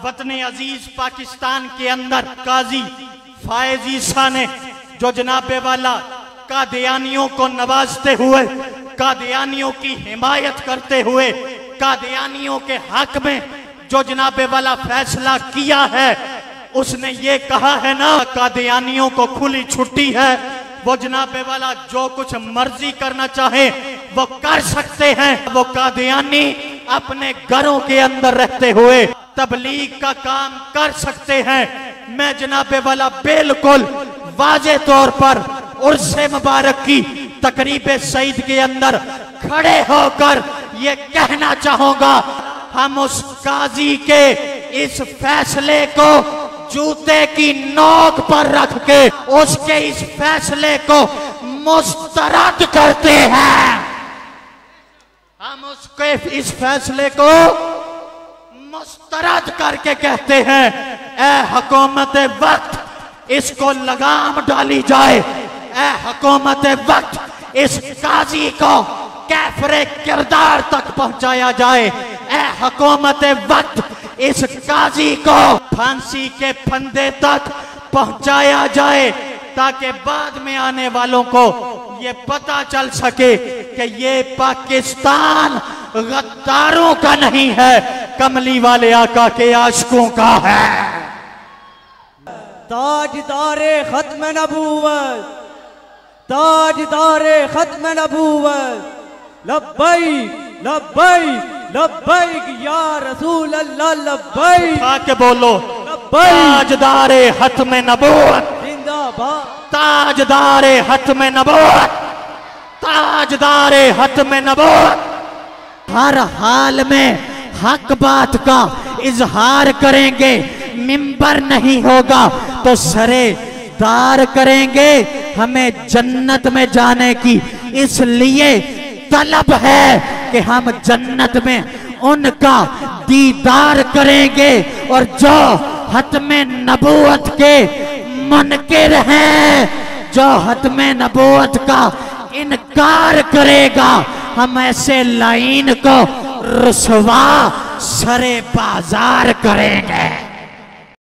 वतन अजीज पाकिस्तान के अंदर काजी फायज ईसा ने जो जनाबे वाला कादियानियों को नवाजते हुए, कादियानियों की हिमायत करते हुए, कादियानियों के हक में जो जनाबे वाला फैसला किया है, उसने ये कहा है ना, कादियानियों को खुली छुट्टी है, वो जनाबे वाला जो कुछ मर्जी करना चाहे वो कर सकते हैं। वो कादियानी अपने घरों के अंदर रहते हुए तबलीग का काम कर सकते हैं। मैं जनाबे वाला बिल्कुल वाजे तौर पर उर्से मुबारक की तकरीब सईद के अंदर खड़े होकर ये कहना चाहूंगा, हम उस काजी के इस फैसले को जूते की नोक पर रख के उसके इस फैसले को मुस्तरद करते हैं। हम उसके इस फैसले को मुस्तरद करके कहते हैं, ए हुकूमत वक्त इसको लगाम डाली जाए, ए हुकूमत वक्त इस काजी को कैफरे किरदार तक पहुंचाया जाए, ए हुकूमत वक्त इस काजी को फांसी के फंदे तक पहुंचाया जाए, ताकि बाद में आने वालों को ये पता चल सके कि ये पाकिस्तान गद्दारों का नहीं है, कमली वाले आका के आशिकों का है। ताजदारे खत्म नबूवत, ताजदारे खत्म नबूवत, लब्बैक लब्बैक लब्बैक या रसूल अल्लाह, लब्बैक आके बोलो, ताजदारे खत्म नबूवत जिंदाबाद, ताजदारे खत्म नबूवत, ताजदारे खत्म नबूवत। हर हाल में हक बात का इजहार करेंगे, मिंबर नहीं होगा तो सरे दार करेंगे। हमें जन्नत में जाने की इसलिए तलब है कि हम जन्नत में उनका दीदार करेंगे, और जो हत्मे नबूवत के मुनकिर हैं, जो हत्मे नबूवत का इनकार करेगा, हम ऐसे लाइन को रुसवा सरे बाजार करेंगे।